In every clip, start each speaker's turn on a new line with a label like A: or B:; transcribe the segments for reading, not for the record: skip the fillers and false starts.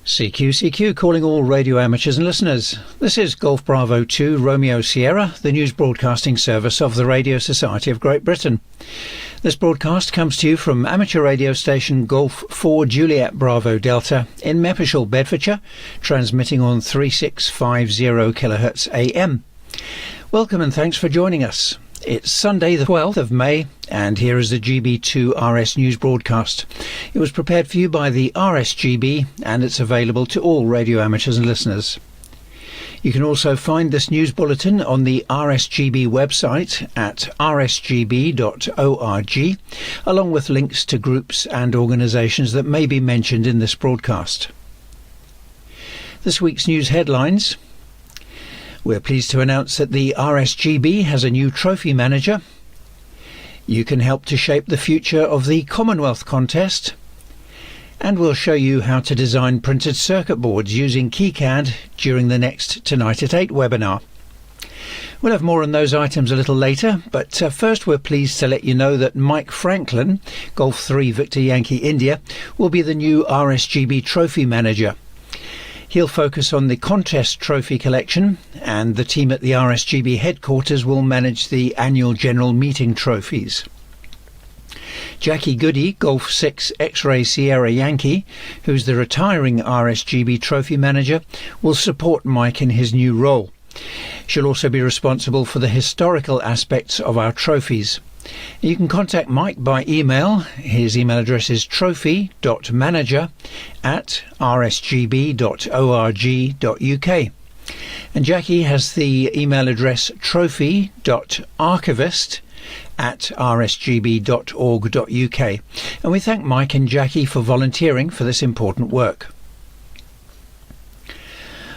A: CQ calling all radio amateurs and listeners. This is Golf Bravo 2 Romeo Sierra, the news broadcasting service of the Radio Society of Great Britain. This broadcast comes to you from amateur radio station Golf 4 Juliet Bravo Delta in Mapleshall, Bedfordshire, transmitting on 3650 kHz AM. Welcome and thanks for joining us. It's Sunday the 12th of May and here is the GB2RS news broadcast. It was prepared for you by the RSGB and it's available to all radio amateurs and listeners. You can also find this news bulletin on the RSGB website at rsgb.org, along with links to groups and organisations that may be mentioned in this broadcast. This week's news headlines. We're pleased to announce that the RSGB has a new trophy manager. You can help to shape the future of the Commonwealth contest. And we'll show you how to design printed circuit boards using KiCad during the next Tonight at 8 webinar. We'll have more on those items a little later, but first we're pleased to let you know that Mike Franklin, Golf 3 Victor Yankee India, will be the new RSGB trophy manager. He'll focus on the contest trophy collection, and the team at the RSGB headquarters will manage the annual general meeting trophies. Jackie Goody, Golf 6 X-Ray Sierra Yankee, who's the retiring RSGB trophy manager, will support Mike in his new role. She'll also be responsible for the historical aspects of our trophies. You can contact Mike by email. His email address is trophy.manager@rsgb.org.uk. And Jackie has the email address trophy.archivist@rsgb.org.uk. And we thank Mike and Jackie for volunteering for this important work.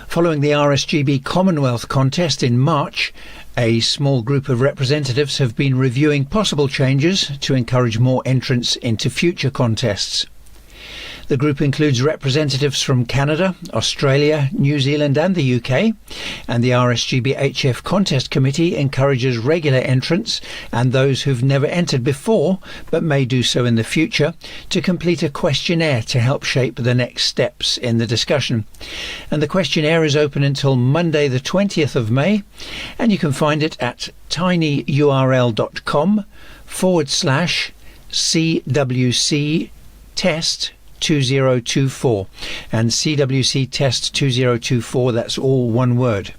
A: Following the RSGB Commonwealth contest in March, a small group of representatives have been reviewing possible changes to encourage more entrants into future contests. The group includes representatives from Canada, Australia, New Zealand and the UK, and the RSGB HF Contest Committee encourages regular entrants and those who've never entered before but may do so in the future to complete a questionnaire to help shape the next steps in the discussion. And the questionnaire is open until Monday the 20th of May, and you can find it at tinyurl.com/CWC test 2024, and CWC test 2024, that's all one word.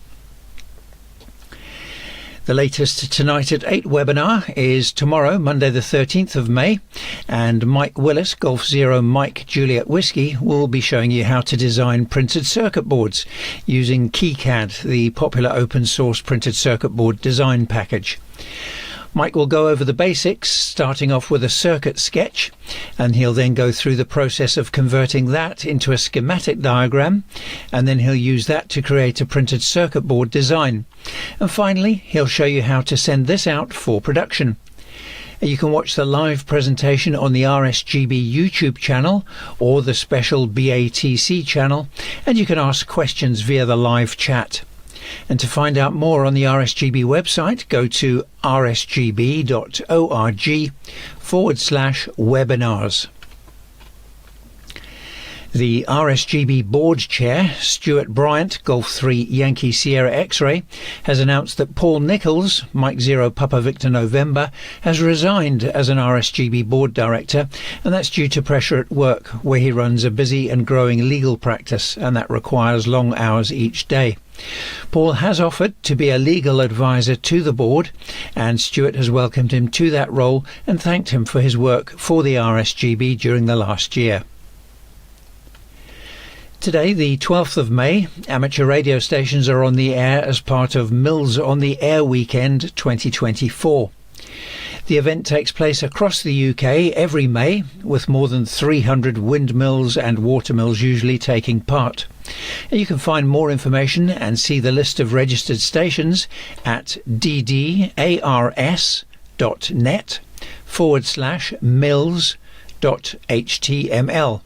A: The latest Tonight at 8 webinar is tomorrow, Monday the 13th of May, and Mike Willis, Golf 0 Mike Juliet Whiskey, will be showing you how to design printed circuit boards using KiCad, the popular open source printed circuit board design package. Mike will go over the basics, starting off with a circuit sketch, and he'll then go through the process of converting that into a schematic diagram, and then he'll use that to create a printed circuit board design. And finally, he'll show you how to send this out for production. You can watch the live presentation on the RSGB YouTube channel or the special BATC channel, and you can ask questions via the live chat. And to find out more on the RSGB website, go to rsgb.org/webinars. The RSGB board chair, Stuart Bryant, Golf 3 Yankee Sierra X-Ray, has announced that Paul Nichols, Mike 0 Papa Victor November, has resigned as an RSGB board director, and that's due to pressure at work, where he runs a busy and growing legal practice, and that requires long hours each day. Paul has offered to be a legal advisor to the board, and Stuart has welcomed him to that role and thanked him for his work for the RSGB during the last year. Today, the 12th of May, amateur radio stations are on the air as part of Mills on the Air Weekend 2024. The event takes place across the UK every May, with more than 300 windmills and watermills usually taking part. You can find more information and see the list of registered stations at ddars.net/mills.html.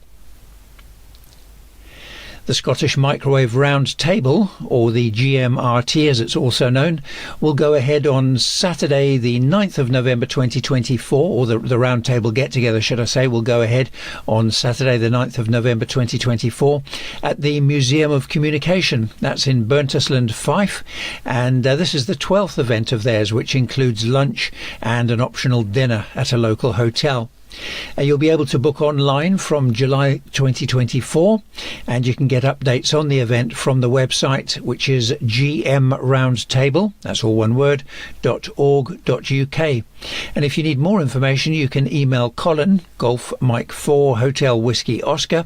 A: The Scottish Microwave Round Table, or the GMRT as it's also known, will go ahead on Saturday the 9th of November 2024, or the Round Table get-together, should I say, will go ahead on Saturday the 9th of November 2024 at the Museum of Communication. That's in Burntisland, Fife, and this is the 12th event of theirs, which includes lunch and an optional dinner at a local hotel. You'll be able to book online from July 2024, and you can get updates on the event from the website, which is gmroundtable, that's all one word, .org.uk. And if you need more information, you can email Colin, Golf Mike 4 Hotel Whiskey Oscar.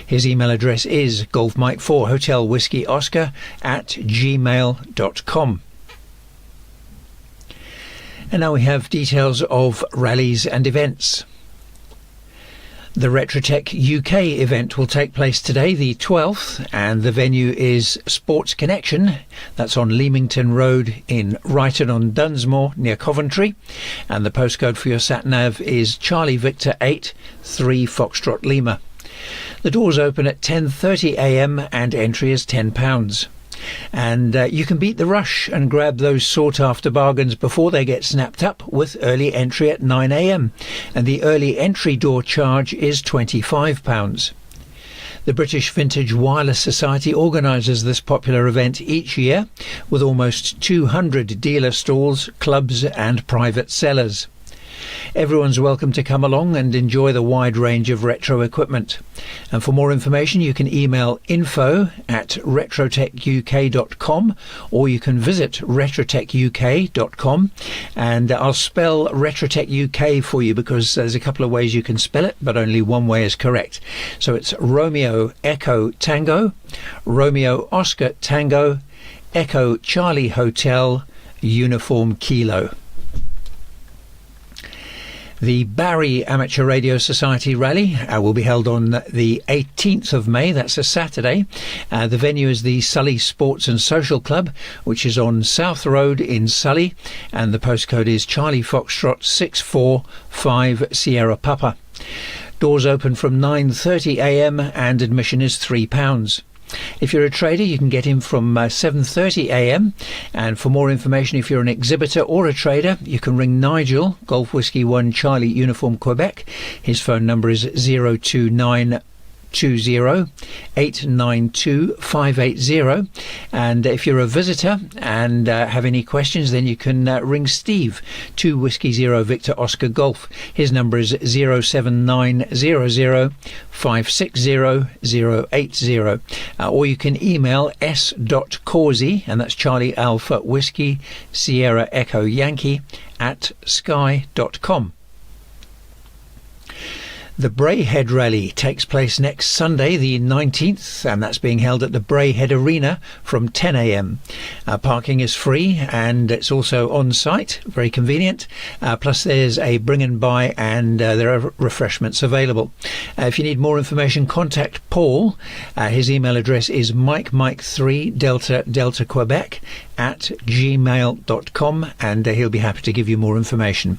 A: His email address is Golf Mike 4 Hotel Whiskey Oscar @gmail.com. And now we have details of rallies and events. The Retrotech UK event will take place today, the 12th, and the venue is Sports Connection. That's on Leamington Road in Ryton-on-Dunsmore, near Coventry. And the postcode for your sat-nav is Charlie Victor 8 3 Foxtrot Lima. The doors open at 10:30 a.m. and entry is £10. And you can beat the rush and grab those sought-after bargains before they get snapped up with early entry at 9 a.m. and the early entry door charge is £25. The British Vintage Wireless Society organises this popular event each year with almost 200 dealer stalls, clubs and private sellers. Everyone's welcome to come along and enjoy the wide range of retro equipment. And for more information, you can email info@retrotechuk.com, or you can visit retrotechuk.com, and I'll spell Retrotech UK for you because there's a couple of ways you can spell it, but only one way is correct. So it's Romeo Echo Tango, Romeo Oscar Tango, Echo Charlie Hotel, Uniform Kilo. The Barry Amateur Radio Society Rally will be held on the 18th of May. That's a Saturday. The venue is the Sully Sports and Social Club, which is on South Road in Sully, and the postcode is Charlie Foxtrot 645 Sierra Papa. Doors open from 9:30 a.m. and admission is £3. If you're a trader, you can get in from 7:30 a.m. and for more information, if you're an exhibitor or a trader, you can ring Nigel, Golf Whiskey 1 Charlie Uniform Quebec. His phone number is 02920-892-580, and if you're a visitor and have any questions, then you can ring Steve, 2 Whiskey 0 Victor Oscar Golf. His number is 07900-560-080, or you can email s.causey, and that's Charlie Alpha Whiskey Sierra Echo Yankee @sky.com. The Brayhead Rally takes place next Sunday, the 19th, and that's being held at the Brayhead Arena from 10 a.m. Parking is free and it's also on site, very convenient. Plus there's a bring and buy, and there are refreshments available. If you need more information, contact Paul. His email address is Mike3 Delta Quebec @gmail.com, and he'll be happy to give you more information.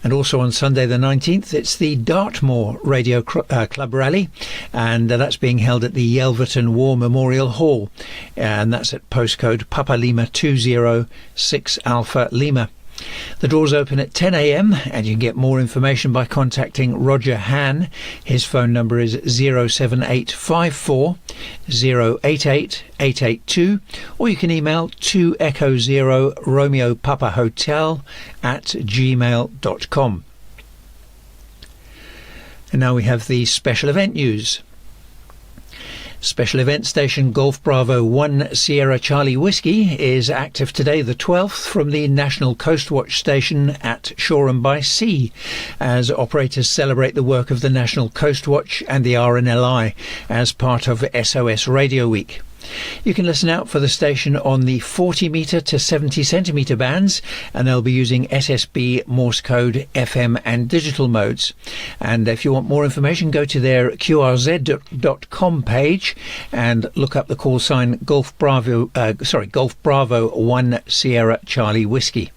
A: And also on Sunday the 19th, it's the Dartmoor Radio Club Rally, and that's being held at the Yelverton War Memorial Hall, and that's at postcode Papa Lima 206 Alpha Lima. The doors open at 10 a.m. and you can get more information by contacting Roger Han. His phone number is 07854 088 882, or you can email 2 Echo 0 Romeo Papa Hotel @gmail.com. And now we have the special event news. Special event station Golf Bravo 1 Sierra Charlie Whiskey is active today, the 12th, from the National Coast Watch station at Shoreham by Sea, as operators celebrate the work of the National Coast Watch and the RNLI as part of SOS Radio Week. You can listen out for the station on the 40 metre to 70 centimetre bands, and they'll be using SSB, Morse code, FM and digital modes. And if you want more information, go to their qrz.com page and look up the call sign Golf Bravo 1 Sierra Charlie Whiskey.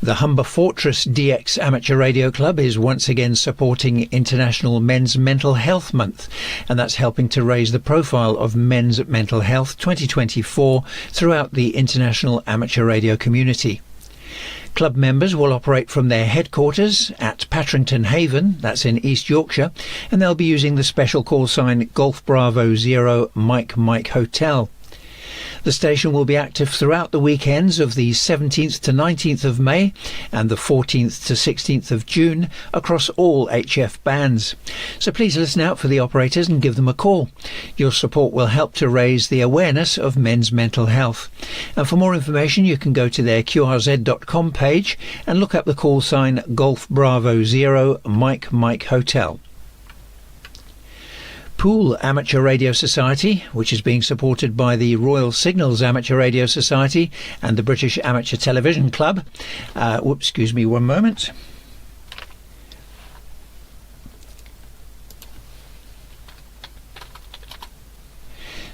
A: The Humber Fortress DX Amateur Radio Club is once again supporting International Men's Mental Health Month, and that's helping to raise the profile of men's mental health 2024 throughout the international amateur radio community. Club members will operate from their headquarters at Patrington Haven, that's in East Yorkshire, and they'll be using the special call sign Golf Bravo 0 Mike Mike Hotel. The station will be active throughout the weekends of the 17th to 19th of May and the 14th to 16th of June across all HF bands. So please listen out for the operators and give them a call. Your support will help to raise the awareness of men's mental health. And for more information, you can go to their qrz.com page and look up the call sign Golf Bravo 0 Mike Mike Hotel. Poole Amateur Radio Society, which is being supported by the Royal Signals Amateur Radio Society and the British Amateur Television Club. Excuse me one moment.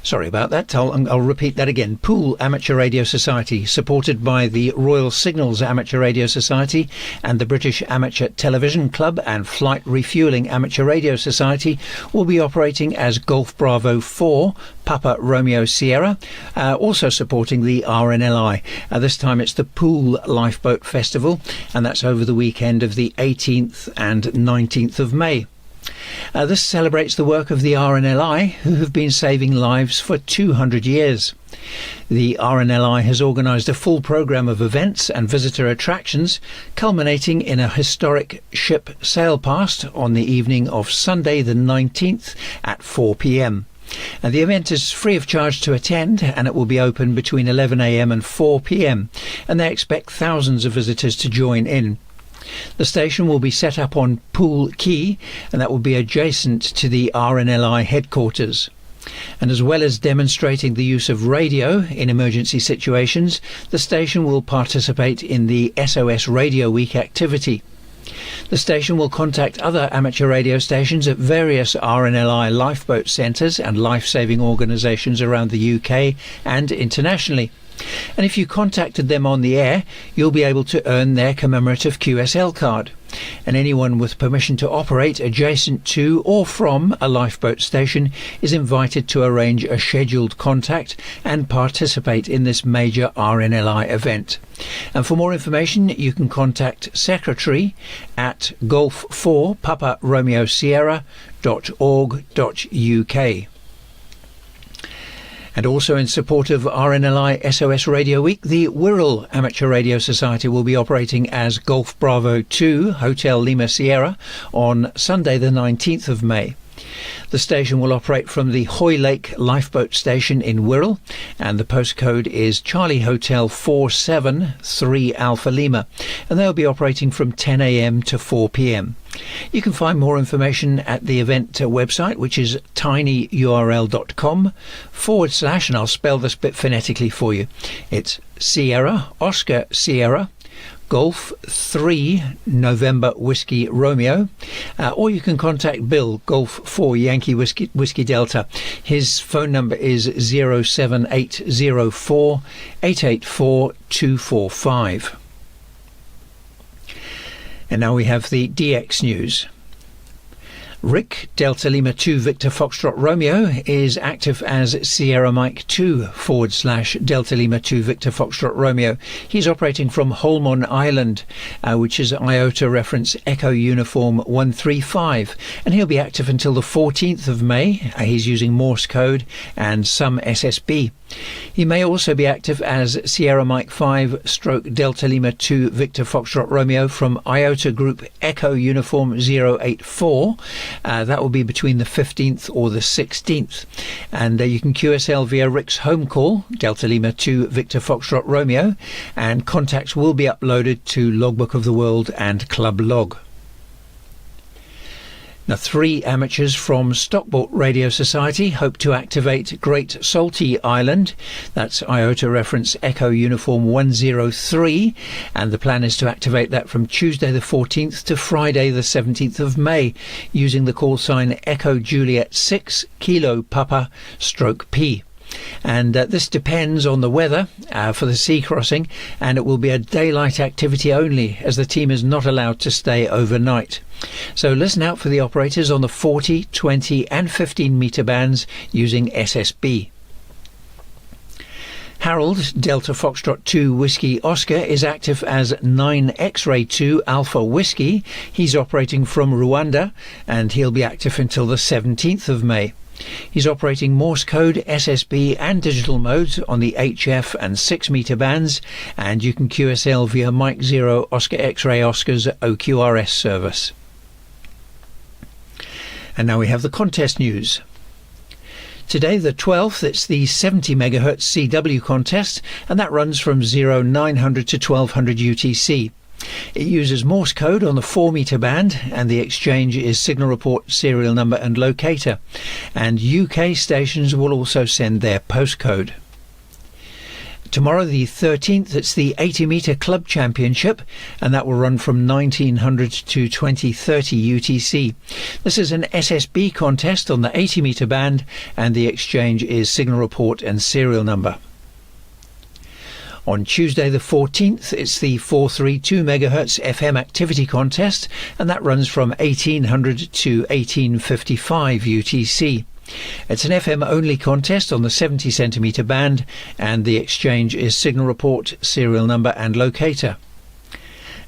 A: Sorry about that. I'll repeat that again. Poole Amateur Radio Society, supported by the Royal Signals Amateur Radio Society and the British Amateur Television Club and Flight Refuelling Amateur Radio Society, will be operating as Golf Bravo 4 Papa Romeo Sierra, also supporting the RNLI. This time it's the Poole Lifeboat Festival, and that's over the weekend of the 18th and 19th of May. This celebrates the work of the RNLI, who have been saving lives for 200 years. The RNLI has organised a full programme of events and visitor attractions, culminating in a historic ship sail past on the evening of Sunday the 19th at 4 p.m. And the event is free of charge to attend, and it will be open between 11 a.m. and 4 p.m. and they expect thousands of visitors to join in. The station will be set up on Poole Quay, and that will be adjacent to the RNLI headquarters. And as well as demonstrating the use of radio in emergency situations, the station will participate in the SOS Radio Week activity. The station will contact other amateur radio stations at various RNLI lifeboat centres and life-saving organisations around the UK and internationally. And if you contacted them on the air, you'll be able to earn their commemorative QSL card. And anyone with permission to operate adjacent to or from a lifeboat station is invited to arrange a scheduled contact and participate in this major RNLI event. And for more information, you can contact Secretary at golf4 Papa Romeo Sierra.org.uk. And also in support of RNLI SOS Radio Week, the Wirral Amateur Radio Society will be operating as Golf Bravo 2 Hotel Lima Sierra on Sunday the 19th of May. The station will operate from the Hoy Lake Lifeboat Station in Wirral, and the postcode is Charlie Hotel 473 Alpha Lima, and they'll be operating from 10 a.m. to 4 p.m. You can find more information at the event website, which is tinyurl.com/ and I'll spell this bit phonetically for you. It's Sierra, Oscar Sierra, Golf 3 November Whiskey Romeo, or you can contact Bill, Golf 4 Yankee Whiskey Delta. His phone number is 07804 884 245. And now we have the DX news. Rick, Delta Lima 2 Victor Foxtrot Romeo, is active as Sierra Mike 2 / Delta Lima 2 Victor Foxtrot Romeo. He's operating from Holmon Island, which is IOTA reference Echo Uniform 135, and he'll be active until the 14th of May. He's using Morse code and some SSB. He may also be active as Sierra Mike 5 / Delta Lima 2 Victor Foxtrot Romeo from IOTA Group Echo Uniform 084. That will be between the 15th or the 16th. And you can QSL via Rick's home call, Delta Lima 2 Victor Foxtrot Romeo, and contacts will be uploaded to Logbook of the World and Club Log. Now, 3 amateurs from Stockport Radio Society hope to activate Great Saltee Island. That's IOTA reference Echo Uniform 103, and the plan is to activate that from Tuesday the 14th to Friday the 17th of May using the call sign Echo Juliet 6 Kilo Papa / P. and this depends on the weather for the sea crossing, and it will be a daylight activity only, as the team is not allowed to stay overnight. So listen out for the operators on the 40, 20 and 15 metre bands using SSB. Harold, Delta Foxtrot 2 Whiskey Oscar, is active as 9 X-Ray 2 Alpha Whiskey. He's operating from Rwanda, and he'll be active until the 17th of May. He's operating Morse code, SSB and digital modes on the HF and 6 metre bands, and you can QSL via Mike 0 Oscar X-Ray Oscar's OQRS service. And now we have the contest news. Today, the 12th, it's the 70 MHz CW contest, and that runs from 0900 to 1200 UTC. It uses Morse code on the 4 metre band, and the exchange is signal report, serial number and locator. And UK stations will also send their postcode. Tomorrow, the 13th, it's the 80 metre Club Championship, and that will run from 1900 to 2030 UTC. This is an SSB contest on the 80 metre band, and the exchange is signal report and serial number. On Tuesday the 14th, it's the 432 MHz FM activity contest, and that runs from 1800 to 1855 UTC. It's an FM only contest on the 70 centimetre band, and the exchange is signal report, serial number and locator.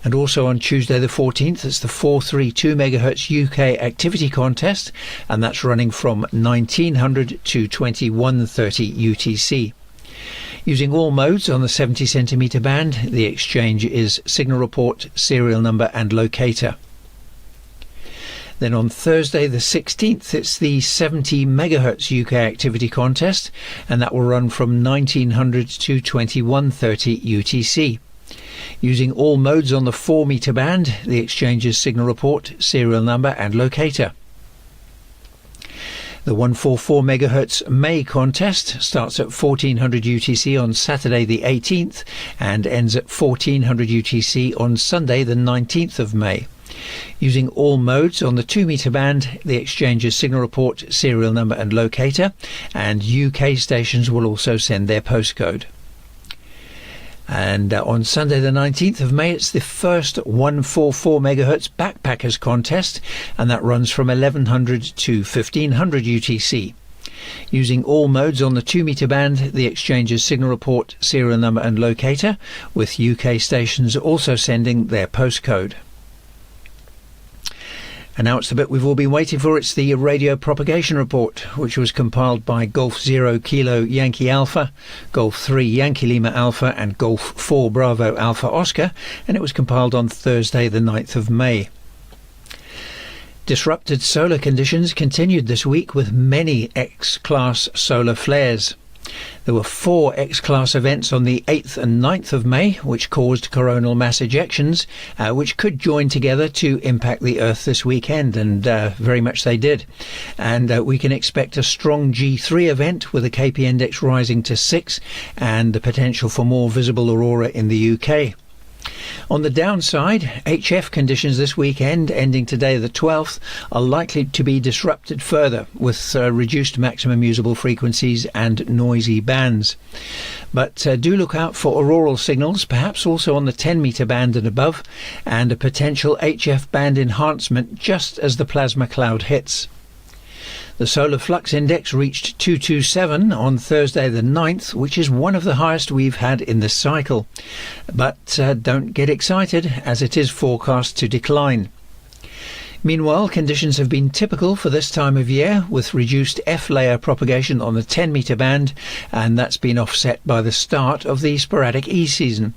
A: And also on Tuesday the 14th, it's the 432 MHz UK activity contest, and that's running from 1900 to 2130 UTC. Using all modes on the 70 centimetre band, the exchange is signal report, serial number and locator. Then on Thursday the 16th, it's the 70 MHz UK activity contest, and that will run from 1900 to 2130 UTC. Using all modes on the 4 metre band, the exchange is signal report, serial number and locator. The 144 MHz May contest starts at 1400 UTC on Saturday the 18th and ends at 1400 UTC on Sunday the 19th of May. Using all modes on the 2 metre band, the exchange is signal report, serial number and locator, and UK stations will also send their postcode. And on Sunday the 19th of May, it's the first 144 MHz Backpackers contest, and that runs from 1100 to 1500 UTC. Using all modes on the 2 metre band, the exchange is signal report, serial number and locator, with UK stations also sending their postcode. And now it's the bit we've all been waiting for. It's the radio propagation report, which was compiled by Golf 0 Kilo Yankee Alpha, Golf 3 Yankee Lima Alpha and Golf 4 Bravo Alpha Oscar, and it was compiled on Thursday the 9th of May. Disrupted solar conditions continued this week with many X-class solar flares. There were 4 X-class events on the 8th and 9th of May, which caused coronal mass ejections, which could join together to impact the Earth this weekend, and very much they did. And we can expect a strong G3 event with a KP index rising to 6 and the potential for more visible aurora in the UK. On the downside, HF conditions this weekend, ending today the 12th, are likely to be disrupted further with reduced maximum usable frequencies and noisy bands. But do look out for auroral signals, perhaps also on the 10 metre band and above, and a potential HF band enhancement just as the plasma cloud hits. The solar flux index reached 227 on Thursday the 9th, which is one of the highest we've had in this cycle. But don't get excited, as it is forecast to decline. Meanwhile, conditions have been typical for this time of year, with reduced F-layer propagation on the 10 metre band, and that's been offset by the start of the sporadic E season.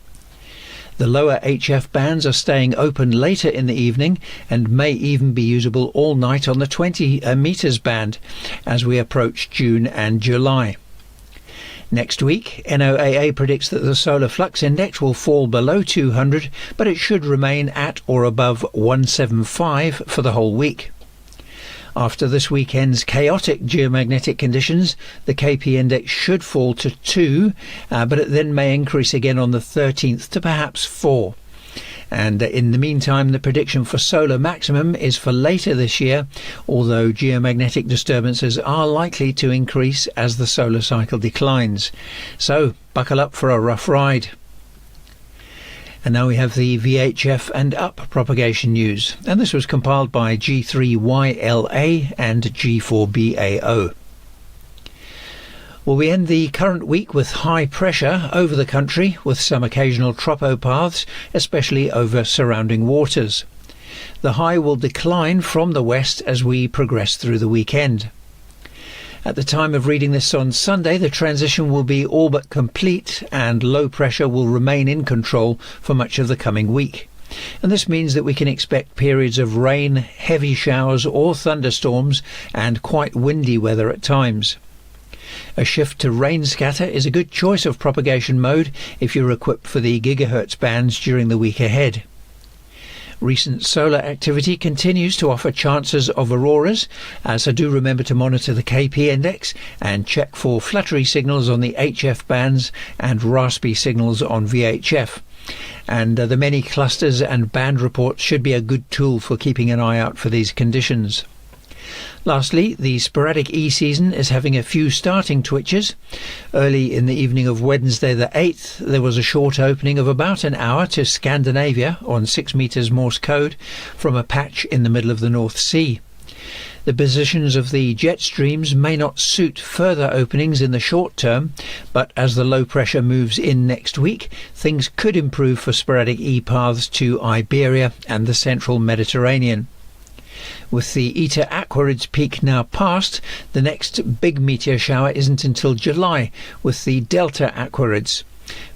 A: The lower HF bands are staying open later in the evening and may even be usable all night on the 20 metres band as we approach June and July. Next week, NOAA predicts that the solar flux index will fall below 200, but it should remain at or above 175 for the whole week. After this weekend's chaotic geomagnetic conditions, the KP index should fall to 2, but it then may increase again on the 13th to perhaps 4. And in the meantime, the prediction for solar maximum is for later this year, although geomagnetic disturbances are likely to increase as the solar cycle declines. So buckle up for a rough ride. And now we have the VHF and up propagation news, and this was compiled by G3YLA and G4BAO. Well, we end the current week with high pressure over the country, with some occasional tropopaths, especially over surrounding waters. The high will decline from the west as we progress through the weekend. At the time of reading this on Sunday, the transition will be all but complete and low pressure will remain in control for much of the coming week. And this means that we can expect periods of rain, heavy showers or thunderstorms and quite windy weather at times. A shift to rain scatter is a good choice of propagation mode if you're equipped for the gigahertz bands during the week ahead. Recent solar activity continues to offer chances of auroras, as I do remember to monitor the KP index and check for fluttery signals on the HF bands and raspy signals on VHF. And the many clusters and band reports should be a good tool for keeping an eye out for these conditions. Lastly, the sporadic E season is having a few starting twitches. Early in the evening of Wednesday the 8th, there was a short opening of about an hour to Scandinavia on 6 meters Morse code from a patch in the middle of the North Sea. The positions of the jet streams may not suit further openings in the short term, but as the low pressure moves in next week, things could improve for sporadic E paths to Iberia and the central Mediterranean. With the Eta Aquarids peak now past, the next big meteor shower isn't until July with the Delta Aquarids.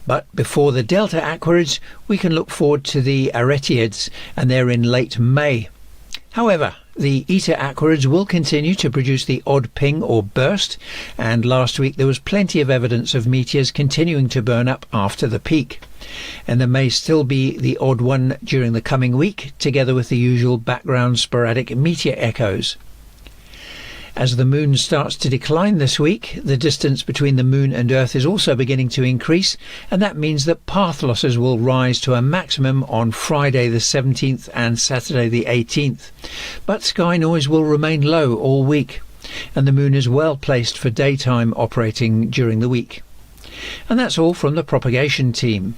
A: But before the Delta Aquarids, we can look forward to the Aretiids, and they're in late May. However, the Eta Aquarids will continue to produce the odd ping or burst, and last week there was plenty of evidence of meteors continuing to burn up after the peak. And there may still be the odd one during the coming week, together with the usual background sporadic meteor echoes. As the moon starts to decline this week, the distance between the moon and Earth is also beginning to increase, and that means that path losses will rise to a maximum on Friday the 17th and Saturday the 18th. But sky noise will remain low all week, and the moon is well placed for daytime operating during the week. And that's all from the propagation team.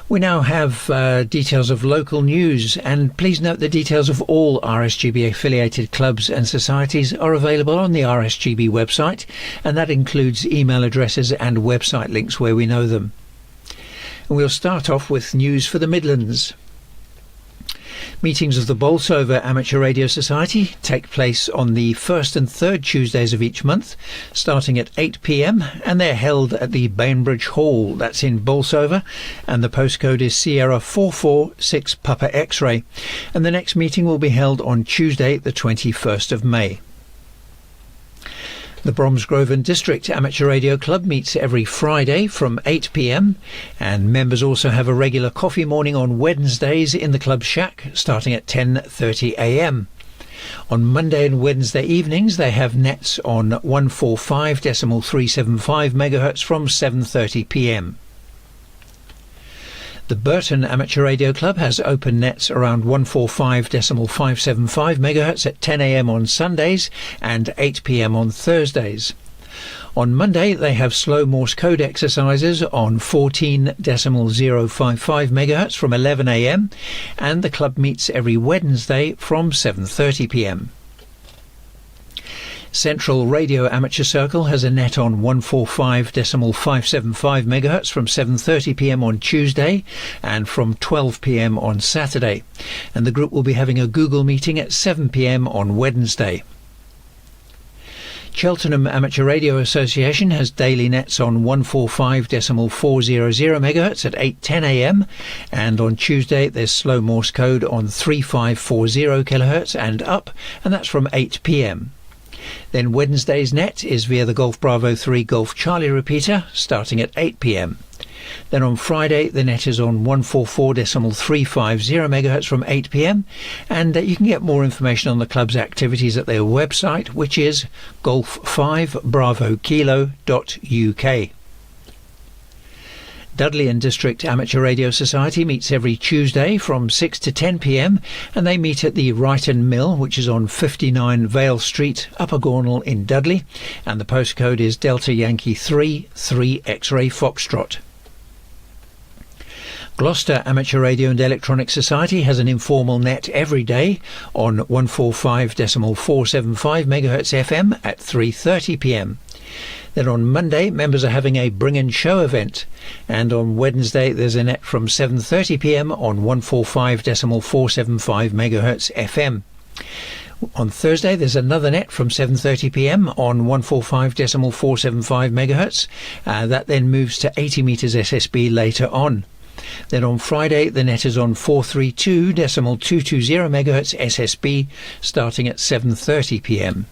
A: We now have details of local news, and please note the details of all RSGB affiliated clubs and societies are available on the RSGB website, and that includes email addresses and website links where we know them. And we'll start off with news for the Midlands. Meetings of the Bolsover Amateur Radio Society take place on the first and third Tuesdays of each month, starting at 8 p.m, and they're held at the Bainbridge Hall, that's in Bolsover, and the postcode is Sierra 446 Papa X-ray, and the next meeting will be held on Tuesday the 21st of May. The Bromsgrove District Amateur Radio Club meets every Friday from 8 p.m, and members also have a regular coffee morning on Wednesdays in the club shack starting at 10:30 a.m. On Monday and Wednesday evenings they have nets on 145.375 MHz from 7:30 p.m. The Burton Amateur Radio Club has open nets around 145.575 MHz at 10 a.m. on Sundays and 8 p.m. on Thursdays. On Monday they have slow Morse code exercises on 14.055 MHz from 11 a.m. and the club meets every Wednesday from 7:30 p.m. Central Radio Amateur Circle has a net on 145.575 MHz from 7:30 p.m. on Tuesday and from 12 p.m. on Saturday, and the group will be having a Google meeting at 7 p.m. on Wednesday. Cheltenham Amateur Radio Association has daily nets on 145.400 MHz at 8:10 a.m. and on Tuesday there's slow Morse code on 3540 kHz and up, and that's from 8 p.m. Then Wednesday's net is via the Golf Bravo 3 Golf Charlie repeater starting at 8 p.m. Then on Friday the net is on 144.350 MHz from 8 p.m, and you can get more information on the club's activities at their website, which is golf5bravokilo.uk. Dudley and District Amateur Radio Society meets every Tuesday from 6 to 10 p.m. and they meet at the Wrighton Mill, which is on 59 Vale Street, Upper Gornal in Dudley, and the postcode is Delta Yankee 3 X-Ray Foxtrot. Gloucester Amateur Radio and Electronic Society has an informal net every day on 145.475 MHz FM at 3:30 p.m. Then on Monday, members are having a Bring and Show event, and on Wednesday there's a net from 7:30 p.m. on 145.475 MHz FM. On Thursday there's another net from 7:30 p.m. on 145.475 MHz. That then moves to 80 meters SSB later on. Then on Friday the net is on 432.220 MHz SSB starting at 7:30 p.m.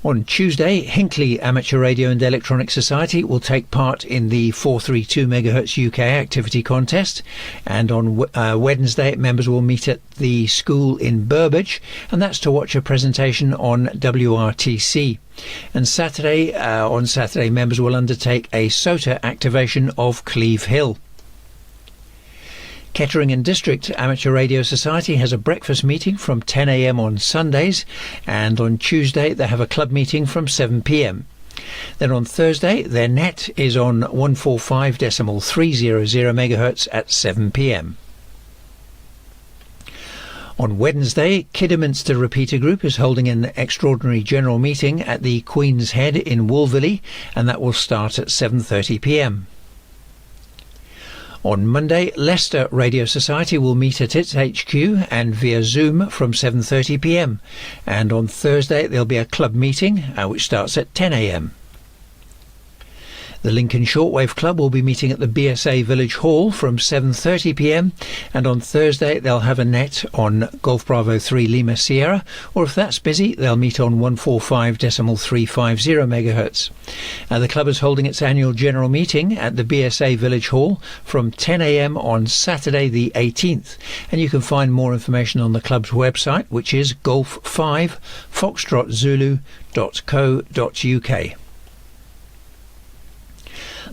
A: On Tuesday, Hinckley Amateur Radio and Electronic Society will take part in the 432 MHz UK activity contest, and on Wednesday members will meet at the school in Burbage, and that's to watch a presentation on WRTC. And on Saturday members will undertake a SOTA activation of Cleve Hill. Kettering and District Amateur Radio Society has a breakfast meeting from 10 a.m. on Sundays, and on Tuesday they have a club meeting from 7 p.m. Then on Thursday their net is on 145.300 MHz at 7 p.m. On Wednesday, Kidderminster Repeater Group is holding an extraordinary general meeting at the Queen's Head in Wolverley, and that will start at 7:30 p.m. On Monday, Leicester Radio Society will meet at its HQ and via Zoom from 7:30 p.m. And on Thursday there'll be a club meeting which starts at 10 a.m. The Lincoln Shortwave Club will be meeting at the BSA Village Hall from 7:30 p.m. and on Thursday they'll have a net on Golf Bravo 3 Lima Sierra, or if that's busy they'll meet on 145.350 MHz. The club is holding its annual general meeting at the BSA Village Hall from 10 a.m. on Saturday the 18th, and you can find more information on the club's website, which is golf5foxtrotzulu.co.uk.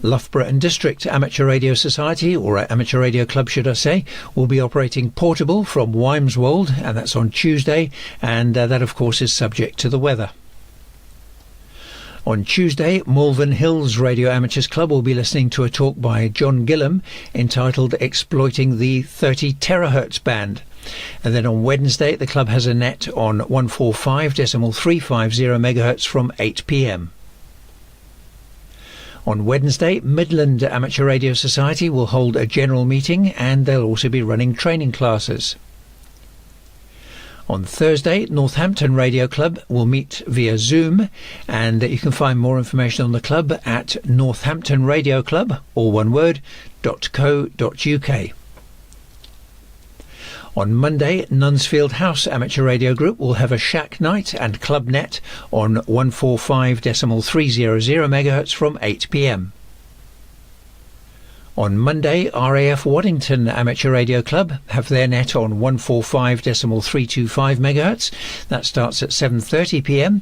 A: Loughborough and District Amateur Radio Society, or Amateur Radio Club should I say, will be operating portable from Wymeswold, and that's on Tuesday, and that of course is subject to the weather. On Tuesday, Malvern Hills Radio Amateurs Club will be listening to a talk by John Gillam entitled Exploiting the 30 Terahertz Band. And then on Wednesday the club has a net on 145.350 MHz from 8 p.m. On Wednesday, Midland Amateur Radio Society will hold a general meeting, and they'll also be running training classes. On Thursday, Northampton Radio Club will meet via Zoom, and you can find more information on the club at Northampton Radio Club, all one word, .co.uk. On Monday, Nunsfield House Amateur Radio Group will have a shack night and club net on 145.300 MHz from 8 p.m. On Monday, RAF Waddington Amateur Radio Club have their net on 145.325 MHz. That starts at 7:30 p.m.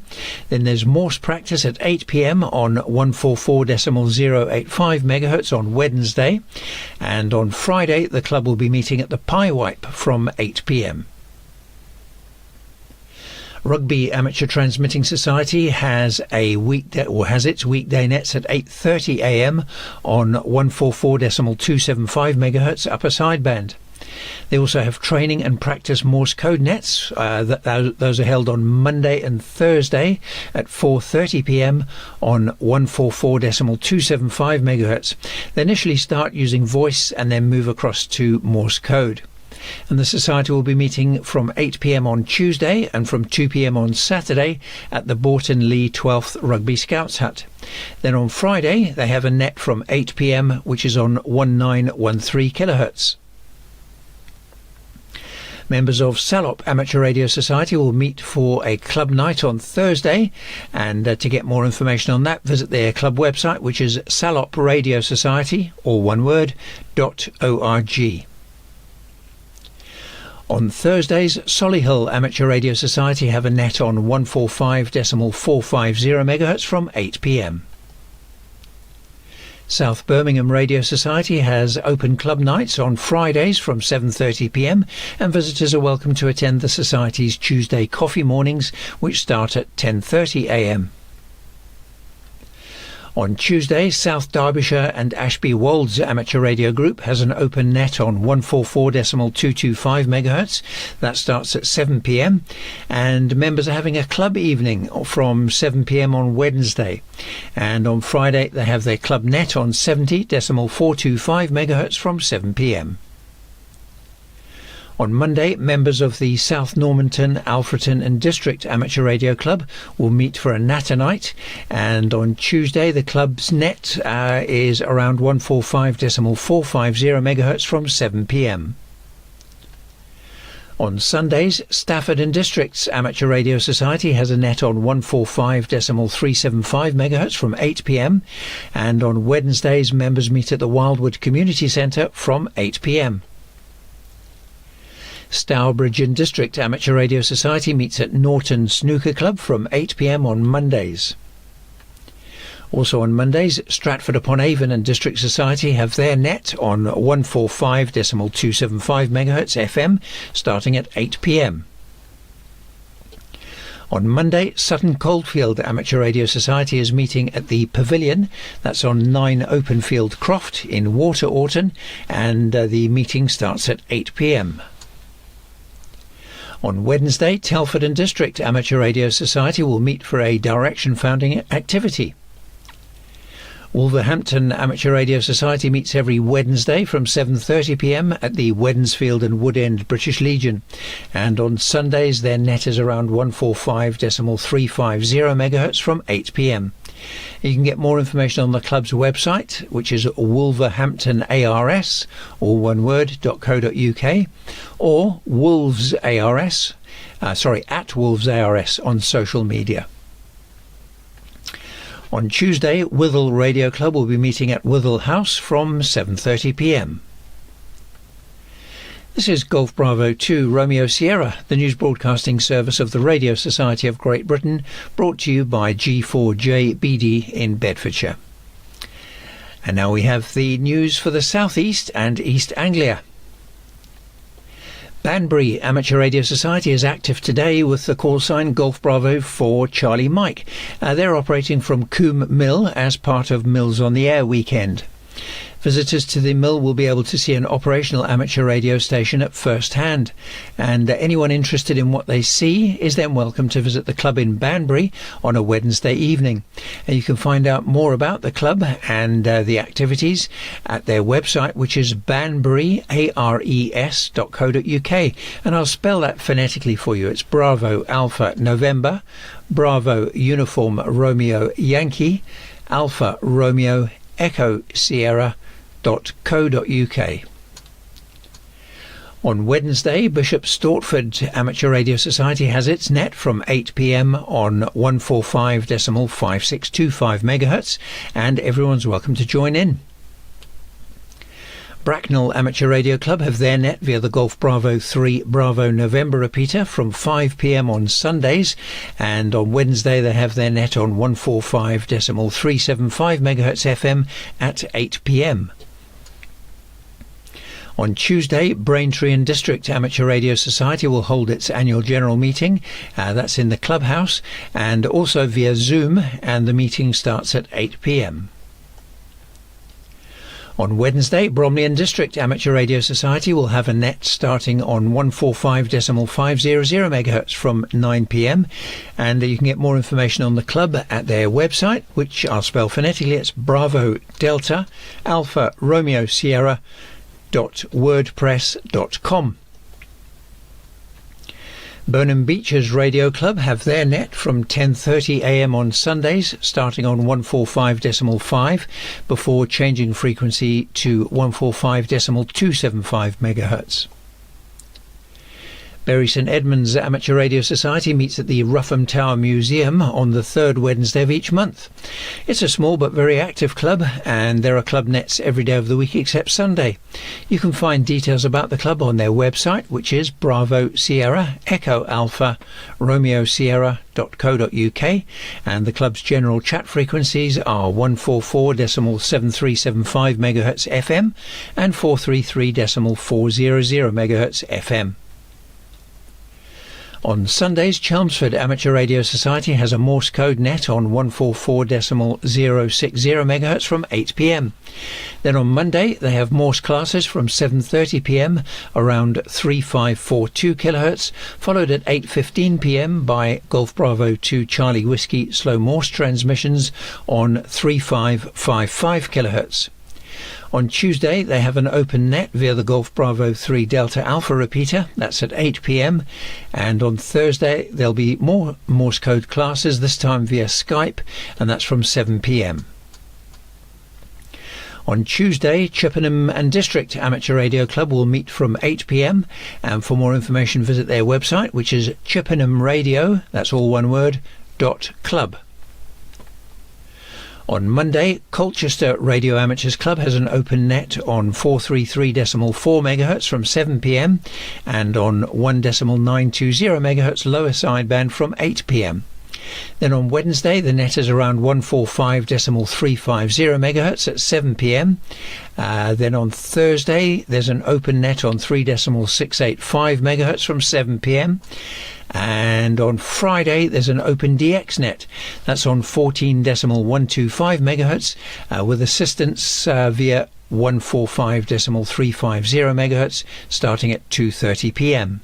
A: Then there's Morse practice at 8 p.m. on 144.085 MHz on Wednesday. And on Friday, the club will be meeting at the Pie Wipe from 8 p.m. Rugby Amateur Transmitting Society has its weekday nets at 8:30 a.m. on 144.275 MHz upper sideband. They also have training and practice Morse code nets. Those are held on Monday and Thursday at 4:30 p.m. on 144.275 MHz. They initially start using voice and then move across to Morse code. And the Society will be meeting from 8 p.m. on Tuesday and from 2 p.m. on Saturday at the Borton Lee 12th Rugby Scouts Hut. Then on Friday they have a net from 8 p.m. which is on 1913 kHz. Members of Salop Amateur Radio Society will meet for a club night on Thursday, and to get more information on that visit their club website, which is Salop Radio Society, all one word, .org. On Thursdays, Solihull Amateur Radio Society have a net on 145.450 MHz from 8 p.m. South Birmingham Radio Society has open club nights on Fridays from 7:30 p.m. and visitors are welcome to attend the Society's Tuesday coffee mornings, which start at 10:30 a.m. On Tuesday, South Derbyshire and Ashby Wolds Amateur Radio Group has an open net on 144.225 MHz. That starts at 7 p.m. and members are having a club evening from 7 p.m. on Wednesday. And on Friday, they have their club net on 70.425 MHz from 7 p.m. On Monday, members of the South Normanton, Alfreton and District Amateur Radio Club will meet for a natter night, and on Tuesday the club's net is around 145.450 MHz from 7 p.m. On Sundays, Stafford and District's Amateur Radio Society has a net on 145.375 MHz from 8 p.m, and on Wednesdays members meet at the Wildwood Community Centre from 8 p.m. Stourbridge and District Amateur Radio Society meets at Norton Snooker Club from 8 p.m. on Mondays. Also on Mondays, Stratford-upon-Avon and District Society have their net on 145.275 MHz FM starting at 8 p.m. On Monday, Sutton Coldfield Amateur Radio Society is meeting at the Pavilion. That's on 9 Openfield Croft in Water Orton, and the meeting starts at 8 p.m. On Wednesday, Telford and District Amateur Radio Society will meet for a direction founding activity. Wolverhampton Amateur Radio Society meets every Wednesday from 7:30 p.m. at the Wednesfield and Woodend British Legion, and on Sundays their net is around 145.350 MHz from 8 p.m. You can get more information on the club's website, which is wolverhamptonars, all one word, .co.uk, or wolvesars, at wolvesars on social media. On Tuesday, Withell Radio Club will be meeting at Withell House from 7:30 p.m. This is Golf Bravo 2 Romeo Sierra, the news broadcasting service of the Radio Society of Great Britain, brought to you by G4JBD in Bedfordshire. And now we have the news for the South East and East Anglia. Banbury Amateur Radio Society is active today with the call sign Golf Bravo 4 Charlie Mike. They're operating from Coombe Mill as part of Mills on the Air weekend. Visitors to the mill will be able to see an operational amateur radio station at first hand, and anyone interested in what they see is then welcome to visit the club in Banbury on a Wednesday evening. And you can find out more about the club and the activities at their website, which is banbury.ars.co.uk, and I'll spell that phonetically for you. It's Bravo Alpha November, Bravo Uniform Romeo Yankee, Alpha Romeo Echo Sierra.co.uk. On Wednesday, Bishop Stortford Amateur Radio Society has its net from 8 p.m. on 145.5625 MHz, and everyone's welcome to join in. Bracknell Amateur Radio Club have their net via the Golf Bravo 3 Bravo November repeater from 5 p.m. on Sundays, and on Wednesday they have their net on 145.375 MHz FM at 8 p.m. On Tuesday, Braintree and District Amateur Radio Society will hold its annual general meeting. That's in the clubhouse and also via Zoom, and the meeting starts at 8 p.m. On Wednesday, Bromley and District Amateur Radio Society will have a net starting on 145.500 MHz from 9 p.m. and you can get more information on the club at their website, which I'll spell phonetically. It's Bravo Delta Alpha Romeo Sierra .wordpress.com. Burnham Beeches Radio Club have their net from 10:30 a.m. on Sundays, starting on 145.5 before changing frequency to 145.275 MHz. Bury St Edmunds Amateur Radio Society meets at the Rougham Tower Museum on the third Wednesday of each month. It's a small but very active club, and there are club nets every day of the week except Sunday. You can find details about the club on their website, which is Bravo Sierra Echo Alpha Romeo Sierra.co.uk, and the club's general chat frequencies are 144.7375 MHz FM and 433.400 MHz FM. On Sundays, Chelmsford Amateur Radio Society has a Morse code net on 144.060 MHz from 8 p.m. Then on Monday, they have Morse classes from 7:30 p.m. around 3542 kHz, followed at 8:15 p.m. by Golf Bravo 2 Charlie Whiskey slow Morse transmissions on 3555 kHz. On Tuesday, they have an open net via the Golf Bravo 3 Delta Alpha repeater. That's at 8 p.m. And on Thursday, there'll be more Morse code classes, this time via Skype, and that's from 7 p.m. On Tuesday, Chippenham and District Amateur Radio Club will meet from 8 p.m. And for more information, visit their website, which is chippenhamradio, that's all one word, .club. On Monday, Colchester Radio Amateurs Club has an open net on 433.4 MHz from 7 p.m. and on 1.920 MHz lower sideband from 8 p.m. Then on Wednesday, the net is around 145.350 MHz at 7 p.m. Then on Thursday, there's an open net on 3.685 MHz from 7 p.m. And on Friday, there's an open DX net. That's on 14.125 MHz with assistance via 145.350 MHz starting at 2:30 p.m.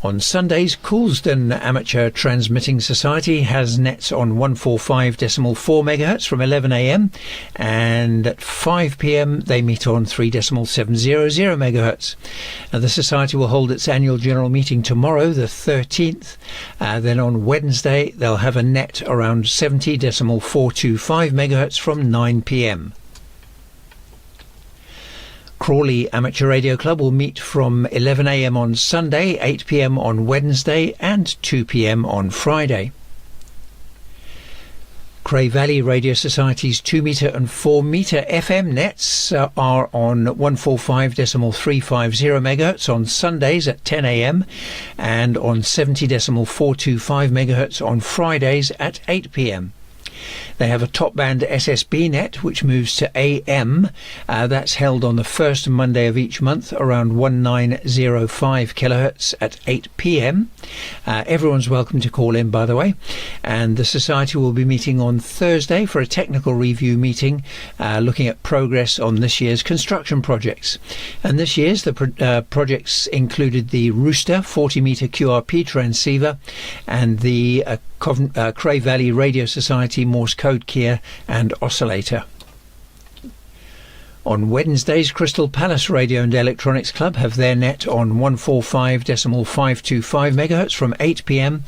A: On Sundays, Coulsdon Amateur Transmitting Society has nets on 145.4 MHz from 11 a.m. and at 5 p.m. they meet on 3.700 MHz. The Society will hold its annual general meeting tomorrow, the 13th. Then on Wednesday, they'll have a net around 70.425 MHz from 9 p.m. Crawley Amateur Radio Club will meet from 11 a.m. on Sunday, 8 p.m. on Wednesday and 2 p.m. on Friday. Cray Valley Radio Society's 2-metre and 4-metre FM nets are on 145.350 MHz on Sundays at 10 a.m. and on 70.425 MHz on Fridays at 8 p.m. They have a top band SSB net which moves to AM. That's held on the first Monday of each month around 1905 kHz at 8 p.m. Everyone's welcome to call in, by the way. And the Society will be meeting on Thursday for a technical review meeting looking at progress on this year's construction projects. And this year's the projects included the Rooster 40-metre QRP transceiver and the Cray Valley Radio Society Morse code keyer and oscillator. On Wednesdays, Crystal Palace Radio and Electronics Club have their net on 145.525 MHz from 8 p.m.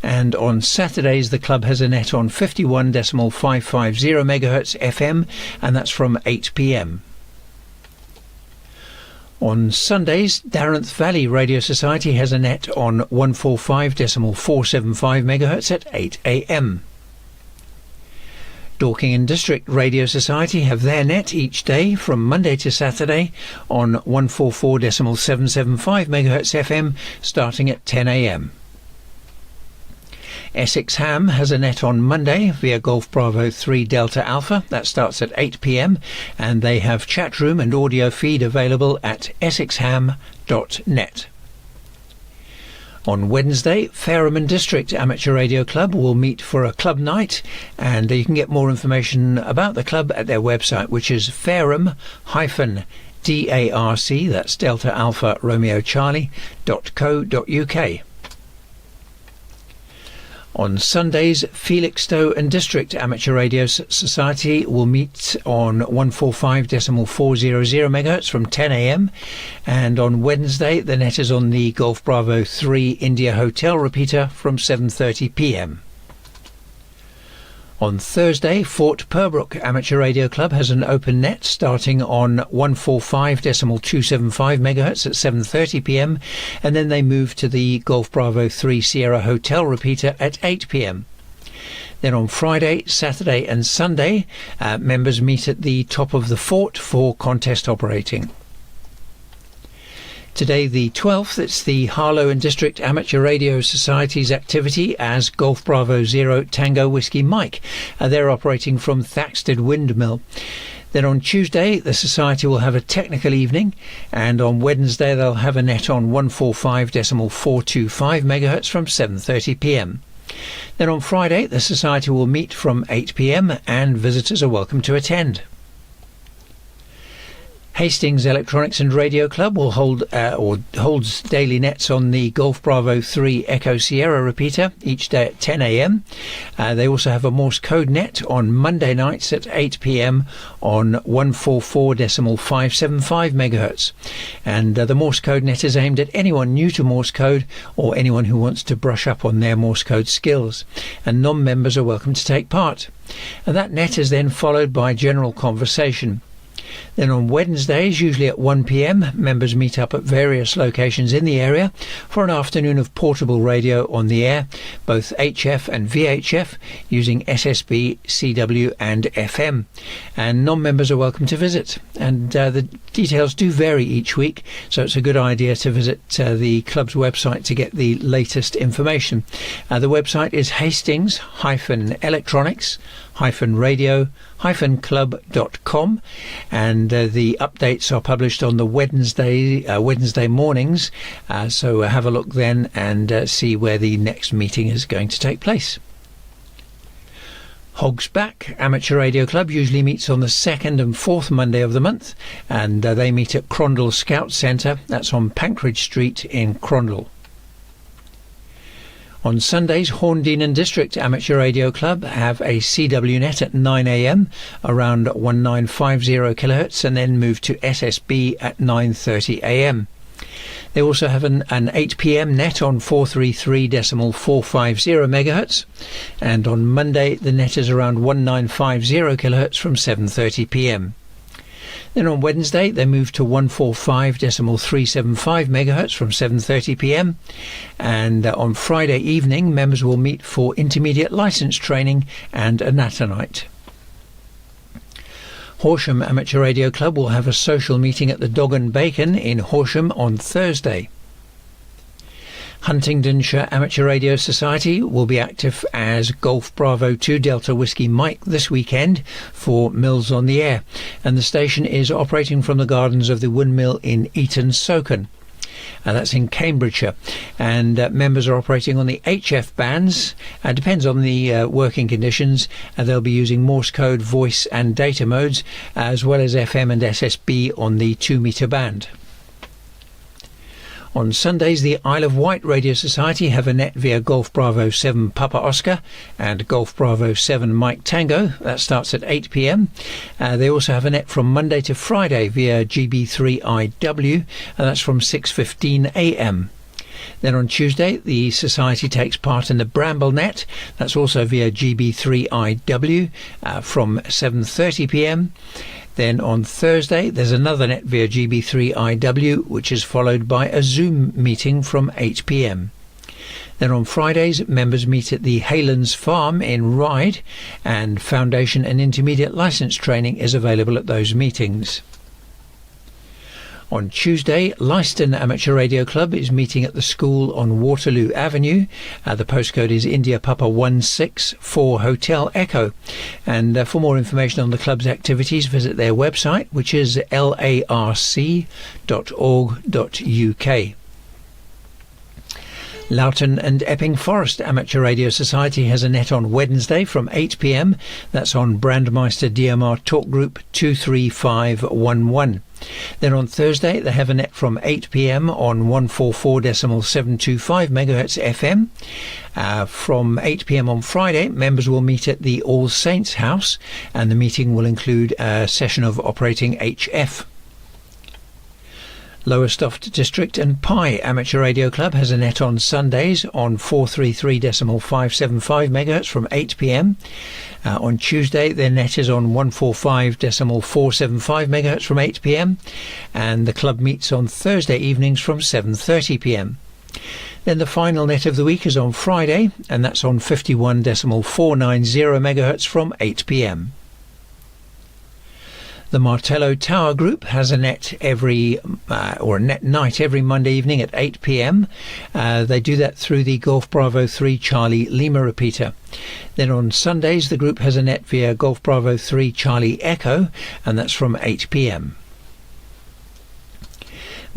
A: and on Saturdays the club has a net on 51.550 MHz FM and that's from 8 p.m. On Sundays, Darenth Valley Radio Society has a net on 145.475 MHz at 8 a.m. Dorking and District Radio Society have their net each day from Monday to Saturday on 144.775 MHz FM starting at 10 a.m. Essex Ham has a net on Monday via Golf Bravo 3 Delta Alpha. That starts at 8 p.m. and they have chat room and audio feed available at essexham.net. On Wednesday, Fareham and District Amateur Radio Club will meet for a club night, and you can get more information about the club at their website, which is fareham-darc, that's Delta Alpha Romeo Charlie.co.uk. On Sundays, Felixstowe and District Amateur Radio Society will meet on 145.400 MHz from 10 a.m. and on Wednesday the net is on the Golf Bravo 3 India Hotel repeater from 7:30 p.m. On Thursday, Fort Purbrook Amateur Radio Club has an open net starting on 145.275 MHz at 7:30 p.m. and then they move to the Golf Bravo 3 Sierra Hotel repeater at 8 p.m. Then on Friday, Saturday and Sunday, members meet at the top of the fort for contest operating. Today the 12th, it's the Harlow and District Amateur Radio Society's activity as Golf Bravo 0 Tango Whiskey Mike. They're operating from Thaxted Windmill. Then on Tuesday, the Society will have a technical evening, and on Wednesday they'll have a net on 145.425 MHz from 7:30 p.m. Then on Friday, the Society will meet from 8 p.m. and visitors are welcome to attend. Hastings Electronics and Radio Club will holds daily nets on the Golf Bravo 3 Echo Sierra repeater each day at 10 a.m. They also have a Morse code net on Monday nights at 8 p.m. on 144.575 MHz. And the Morse code net is aimed at anyone new to Morse code or anyone who wants to brush up on their Morse code skills. And non-members are welcome to take part. And that net is then followed by general conversation. Then on Wednesdays, usually at 1 p.m, members meet up at various locations in the area for an afternoon of portable radio on the air, both HF and VHF, using SSB, CW and FM. And non-members are welcome to visit. And the details do vary each week, so it's a good idea to visit the club's website to get the latest information. The website is hastings-electronics-radio-club.com, and the updates are published on the Wednesday mornings, so have a look then and see where the next meeting is going to take place. Hogs Back Amateur Radio Club usually meets on the second and fourth Monday of the month, and they meet at Crondall Scout Centre. That's on Pankridge Street in Crondall. On Sundays, Horndean and District Amateur Radio Club have a CW net at 9 a.m. around 1950 kHz and then move to SSB at 9:30 a.m. They also have an 8 p.m. net on 433.450 MHz, and on Monday the net is around 1950 kHz from 7:30 p.m. Then on Wednesday they move to 145.375 MHz from 7:30 p.m. and on Friday evening members will meet for intermediate licence training and a natter night. Horsham Amateur Radio Club will have a social meeting at the Dog and Bacon in Horsham on Thursday. Huntingdonshire Amateur Radio Society will be active as Golf Bravo 2 Delta Whiskey Mike this weekend for Mills on the Air, and the station is operating from the gardens of the Windmill in Eaton Soken. That's in Cambridgeshire, and members are operating on the HF bands. Depends on the working conditions. They'll be using Morse code, voice and data modes, as well as FM and SSB on the 2-metre band. On Sundays, the Isle of Wight Radio Society have a net via Golf Bravo 7 Papa Oscar and Golf Bravo 7 Mike Tango. That starts at 8 p.m. They also have a net from Monday to Friday via GB2RS, and that's from 6:15 a.m. Then on Tuesday, the Society takes part in the Bramble Net. That's also via GB3IW from 7:30 p.m. Then on Thursday, there's another net via GB3IW, which is followed by a Zoom meeting from 8 p.m. Then on Fridays, members meet at the Haylands Farm in Ryde, and foundation and intermediate licence training is available at those meetings. On Tuesday, Leiston Amateur Radio Club is meeting at the school on Waterloo Avenue. The postcode is India Papa 164 Hotel Echo. And for more information on the club's activities, visit their website, which is larc.org.uk. Loughton and Epping Forest Amateur Radio Society has a net on Wednesday from 8 p.m. That's on Brandmeister DMR Talk Group 23511. Then on Thursday they have a net from 8 p.m. on 144.725 MHz FM. From 8 p.m. on Friday, members will meet at the All Saints House, and the meeting will include a session of operating HF. Lowestoft District and Pye Amateur Radio Club has a net on Sundays on 433.575 MHz from 8 p.m. On Tuesday, their net is on 145.475 MHz from 8 p.m. and the club meets on Thursday evenings from 7:30 p.m. Then the final net of the week is on Friday, and that's on 51.490 MHz from 8 p.m. The Martello Tower Group has a net net night every Monday evening at 8 p.m. They do that through the Golf Bravo 3 Charlie Lima repeater. Then on Sundays, the group has a net via Golf Bravo 3 Charlie Echo, and that's from 8 p.m.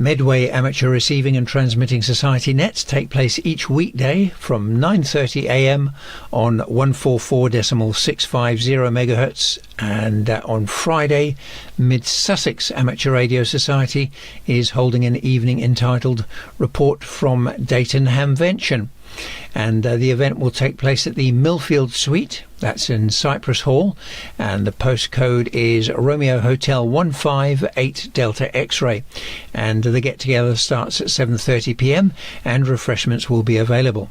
A: Medway Amateur Receiving and Transmitting Society nets take place each weekday from 9:30 a.m. on 144.650 MHz, and on Friday, Mid Sussex Amateur Radio Society is holding an evening entitled Report from Dayton Hamvention. And the event will take place at the Millfield Suite, that's in Cypress Hall, and the postcode is Romeo Hotel 158 Delta X-Ray, and the get-together starts at 7:30 p.m. and refreshments will be available.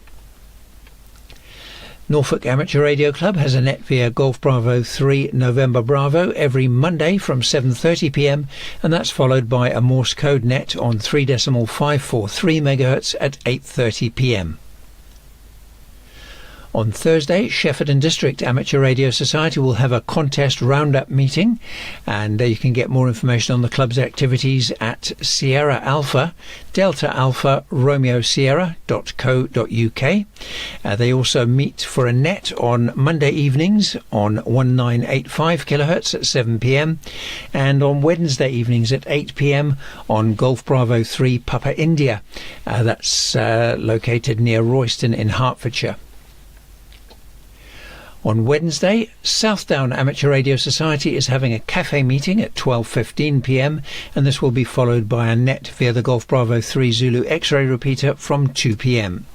A: Norfolk Amateur Radio Club has a net via Golf Bravo 3 November Bravo every Monday from 7:30 p.m. and that's followed by a Morse code net on 3.543 MHz at 8:30 p.m. On Thursday, Shefford and District Amateur Radio Society will have a contest roundup meeting, and you can get more information on the club's activities at Sierra Alpha Delta Alpha Romeo Sierra.co.uk. They also meet for a net on Monday evenings on 1985 kHz at 7 p.m. and on Wednesday evenings at 8 p.m. on Golf Bravo 3 Papa India. That's located near Royston in Hertfordshire. On Wednesday, Southdown Amateur Radio Society is having a cafe meeting at 12:15 p.m. and this will be followed by a net via the Golf Bravo 3 Zulu X-ray repeater from 2 p.m.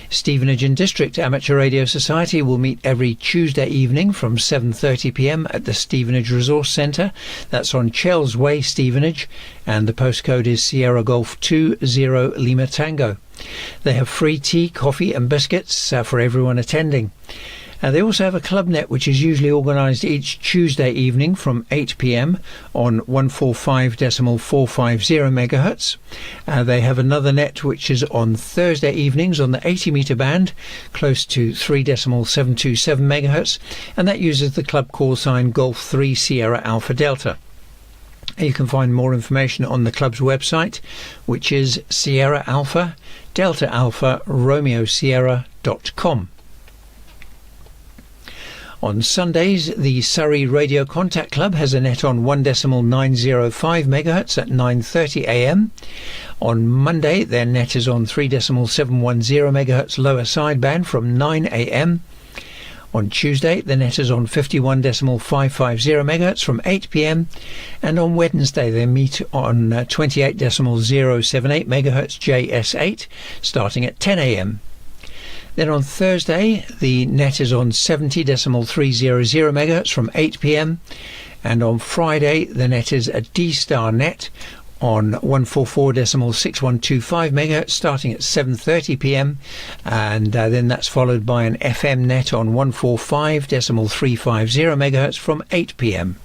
A: Stevenage and District Amateur Radio Society will meet every Tuesday evening from 7:30 p.m. at the Stevenage Resource Centre. That's on Chells Way, Stevenage, and the postcode is Sierra Golf 20 Lima Tango. They have free tea, coffee and biscuits for everyone attending. They also have a club net which is usually organised each Tuesday evening from 8 p.m. on 145.450 MHz. They have another net which is on Thursday evenings on the 80 metre band, close to 3.727 MHz, and that uses the club call sign Golf 3 Sierra Alpha Delta. You can find more information on the club's website, which is Sierra Alpha Delta Alpha Romeo Sierra.com. On Sundays, the Surrey Radio Contact Club has a net on 1.905 MHz at 9:30 a.m. On Monday, their net is on 3.710 MHz lower sideband from 9 a.m. On Tuesday, the net is on 51.550 MHz from 8 p.m. and on Wednesday they meet on 28.078 MHz JS8 starting at 10 a.m. Then on Thursday, the net is on 70.300 MHz from 8 p.m. and on Friday, the net is a D-Star net on 144.6125 MHz starting at 7:30 p.m. and then that's followed by an FM net on 145.350 MHz from 8 p.m.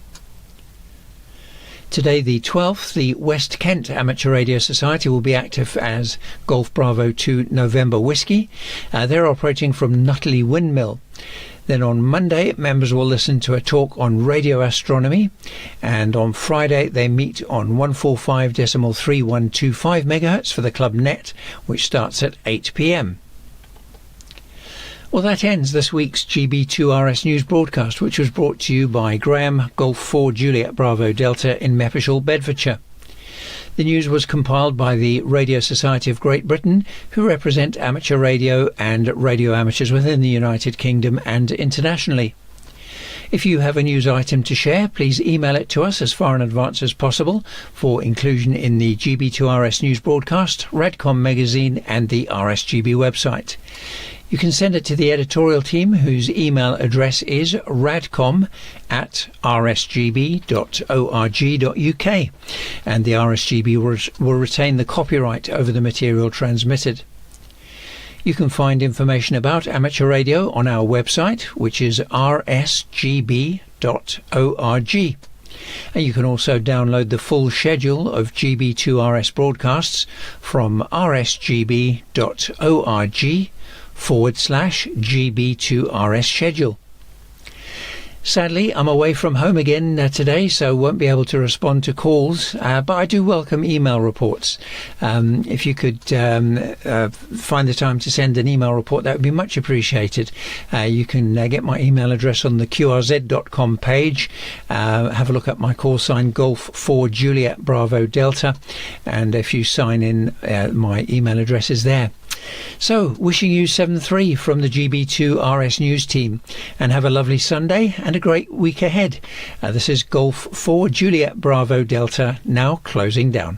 A: Today the 12th, the West Kent Amateur Radio Society will be active as Golf Bravo 2 November Whiskey. They're operating from Nutley Windmill. Then on Monday, members will listen to a talk on radio astronomy, and on Friday they meet on 145.3125 MHz for the club net, which starts at 8 p.m. Well, that ends this week's GB2RS news broadcast, which was brought to you by Graham Golf 4 Juliet Bravo Delta in Mappishall, Bedfordshire. The news was compiled by the Radio Society of Great Britain, who represent amateur radio and radio amateurs within the United Kingdom and internationally. If you have a news item to share, please email it to us as far in advance as possible for inclusion in the GB2RS news broadcast, Radcom magazine and the RSGB website. You can send it to the editorial team, whose email address is radcom@rsgb.org.uk, and the RSGB will retain the copyright over the material transmitted. You can find information about amateur radio on our website, which is rsgb.org. And you can also download the full schedule of GB2RS broadcasts from rsgb.org/GB2RS schedule. Sadly, I'm away from home again today, so won't be able to respond to calls, but I do welcome email reports. If you could find the time to send an email report, that would be much appreciated. You can get my email address on the qrz.com page. Have a look at my call sign, Golf 4 Juliet Bravo Delta, and if you sign in, my email address is there. So, wishing you 7-3 from the GB2RS News team, and have a lovely Sunday and a great week ahead. This is Golf 4 Juliet Bravo Delta, now closing down.